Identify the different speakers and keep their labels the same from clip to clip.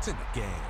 Speaker 1: in the game.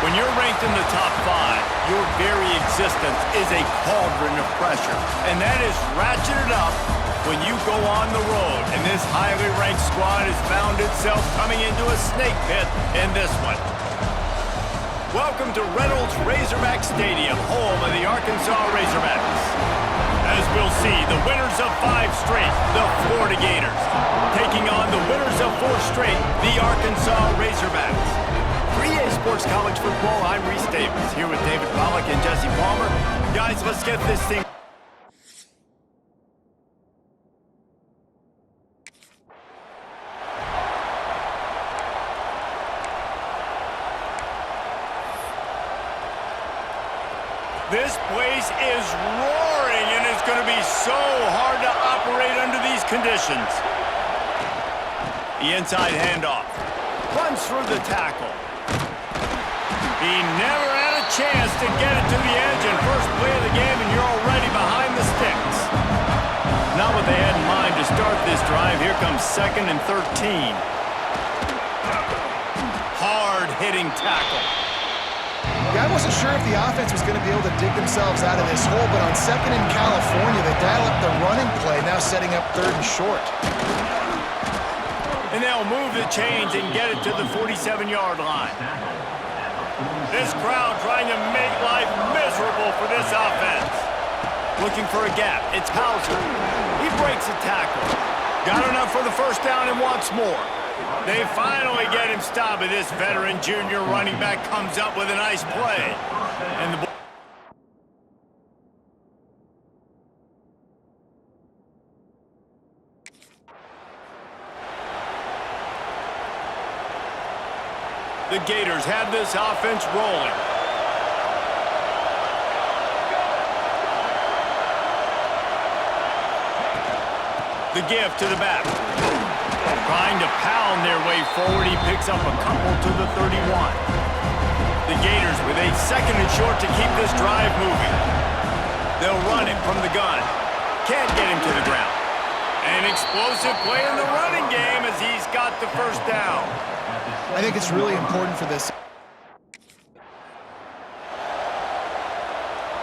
Speaker 2: When you're ranked in the top 5, your very existence is a cauldron of pressure. And that is ratcheted up when you go on the road. And this highly ranked squad has found itself coming into a snake pit in this one. Welcome to Reynolds Razorback Stadium, home of the Arkansas Razorbacks. As we'll see, the winners of 5 straight, the Florida Gators, taking on the winners of 4 straight, the Arkansas Razorbacks. For EA Sports College Football, I'm Reese Davis, here with David Pollack and Jesse Palmer. Guys, let's get this thing. This place is roaring, and it's going to be so hard to operate under these conditions. The inside handoff. Runs through the tackle. He never had a chance to get it to the edge in first play of the game, and you're already behind the sticks. Not what they had in mind to start this drive. Here comes 2nd and 13. Hard-hitting tackle.
Speaker 3: Yeah, I wasn't sure if the offense was going to be able to dig themselves out of this hole, but on 2nd in California, they dial up the running play, now setting up 3rd and short.
Speaker 2: And they'll move the chains and get it to the 47-yard line. This crowd trying to make life miserable for this offense. Looking for a gap. It's Hauser. He breaks a tackle. Got enough for the first down and wants more. They finally get him stopped, but this veteran junior running back comes up with a nice play. And the Gators have this offense rolling. The give to the back. Trying to pound their way forward. He picks up a couple to the 31. The Gators with a 2nd and short to keep this drive moving. They'll run it from the gun. Can't get him to the ground. An explosive play in the running game as he's got the first down.
Speaker 3: I think it's really important for this.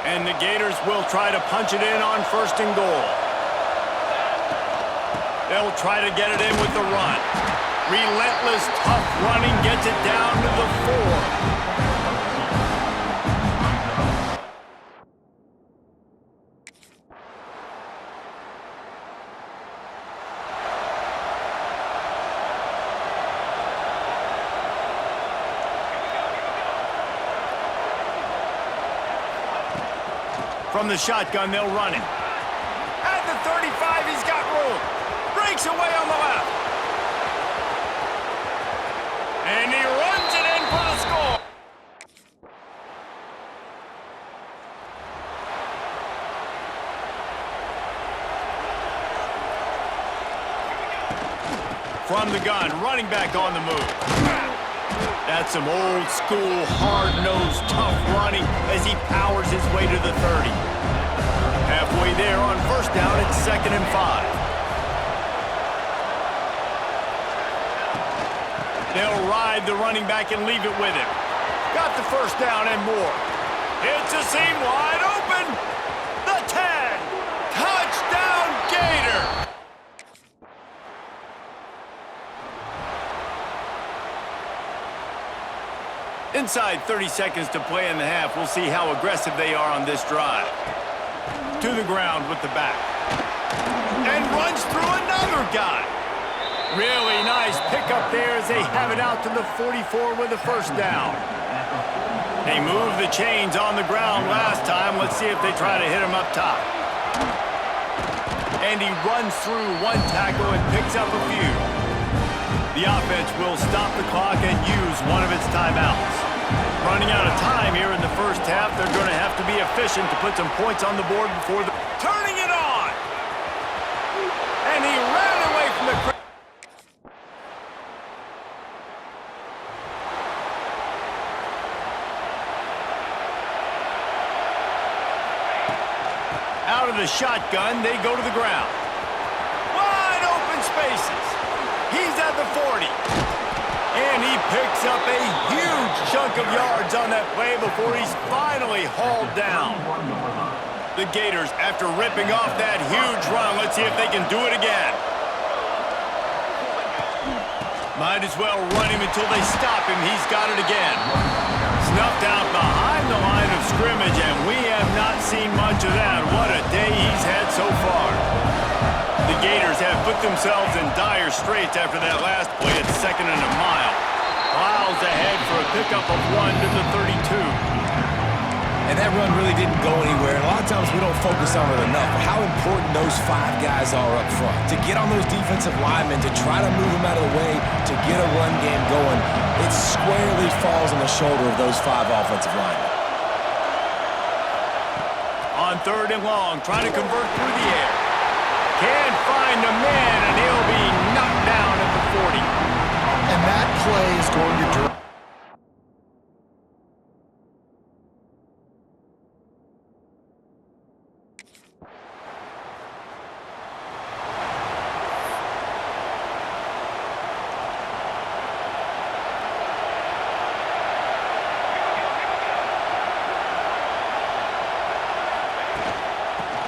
Speaker 2: And the Gators will try to punch it in on 1st and goal. They'll try to get it in with the run. Relentless, tough running gets it down to the 4. From the shotgun, they'll run it. At the 35, he's got room. Breaks away on the left. And he runs it in for the score. from the gun, running back on the move. That's some old school, hard-nosed, tough running as he powers his way to the 30. Halfway there on first down, it's 2nd and 5. They'll ride the running back and leave it with him. Got the first down and more. It's a seam wide open. The 10. Touchdown, Gator. Inside 30 seconds to play in the half. We'll see how aggressive they are on this drive. To the ground with the back. And runs through another guy. Really nice pickup there as they have it out to the 44 with a first down. They moved the chains on the ground last time. Let's see if they try to hit him up top. And he runs through one tackle and picks up a few. The offense will stop the clock and use one of its timeouts. Running out of time here in the first half, they're going to have to be efficient to put some points on the board before the... Turning it on! And he ran away from the... Out of the shotgun, they go to the ground. Wide open spaces. He's at the 40. And he picks up a huge chunk of yards on that play before he's finally hauled down. The Gators, after ripping off that huge run, let's see if they can do it again. Might as well run him until they stop him. He's got it again. Snuffed out behind the line of scrimmage, and we have not seen much of that. What a day he's had so far. The Gators have put themselves in dire straits after that last play at 2nd and a mile. Plows ahead for a pickup of 1 to the 32.
Speaker 1: And that run really didn't go anywhere. A lot of times we don't focus on it enough. How important those 5 guys are up front. To get on those defensive linemen, to try to move them out of the way, to get a run game going, it squarely falls on the shoulder of those 5 offensive linemen.
Speaker 2: On 3rd and long, trying to convert through the air. Can't find a man, and he'll be knocked down at the 40.
Speaker 3: And that play is going to drive.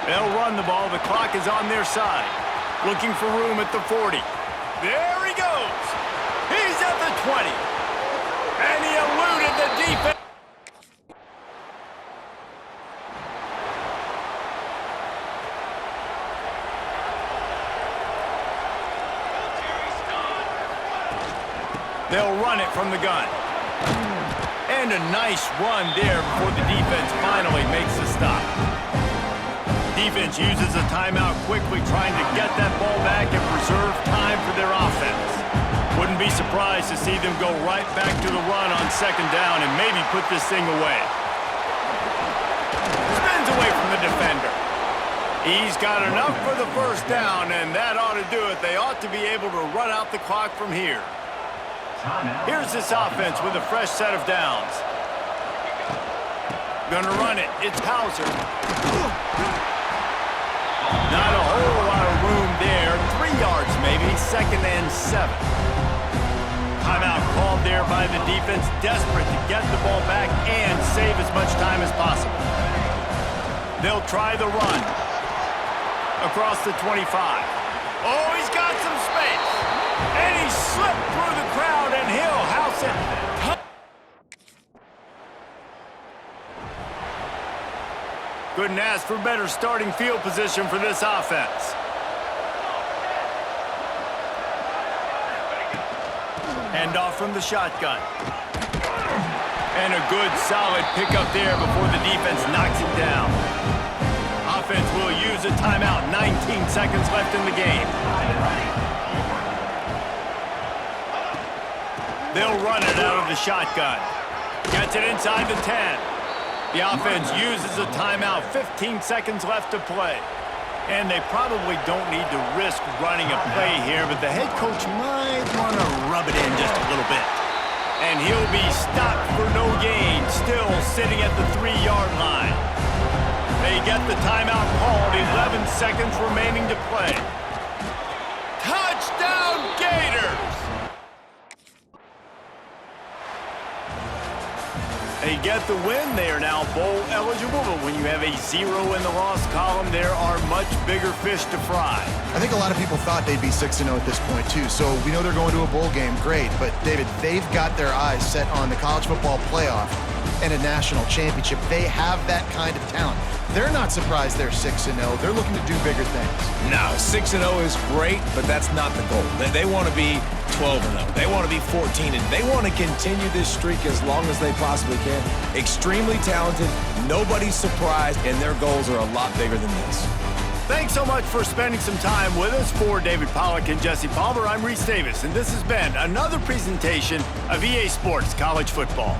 Speaker 2: They'll run the ball. The clock is on their side. Looking for room at the 40. There he goes. He's at the 20. And he eluded the defense. They'll run it from the gun. And a nice run there before the defense finally makes the stop. Defense uses a timeout quickly, trying to get that ball back and preserve time for their offense. Wouldn't be surprised to see them go right back to the run on 2nd down and maybe put this thing away. Spins away from the defender. He's got enough for the first down, and that ought to do it. They ought to be able to run out the clock from here. Here's this offense with a fresh set of downs. Gonna run it. It's Hauser. Not a whole lot of room there. 3 yards maybe. 2nd and 7. Timeout called there by the defense. Desperate to get the ball back and save as much time as possible. They'll try the run. Across the 25. Oh, he's got some space. And he slipped through the crowd, and he'll house it. Couldn't ask for better starting field position for this offense. Hand off from the shotgun. And a good, solid pickup there before the defense knocks it down. Offense will use a timeout. 19 seconds left in the game. They'll run it out of the shotgun. Gets it inside the 10. The offense uses a timeout. 15 seconds left to play. And they probably don't need to risk running a play here, but the head coach might want to rub it in just a little bit. And he'll be stopped for no gain, still sitting at the 3-yard line. They get the timeout called, 11 seconds remaining to play. Touchdown, Gators! They get the win. They are now bowl eligible, but when you have a 0 in the loss column, there are much bigger fish to fry.
Speaker 3: I think a lot of people thought they'd be 6-0 at this point, too. So we know they're going to a bowl game. Great. But, David, they've got their eyes set on the college football playoff and a national championship. They have that kind of talent. They're not surprised they're 6-0. They're looking to do bigger things.
Speaker 1: No, 6-0 is great, but that's not the goal. They want to be 12-0. They want to be 14-0. They want to continue this streak as long as they possibly can. Extremely talented. Nobody's surprised, and their goals are a lot bigger than this.
Speaker 2: Thanks so much for spending some time with us. For David Pollack and Jesse Palmer, I'm Reese Davis, and this has been another presentation of EA Sports College Football.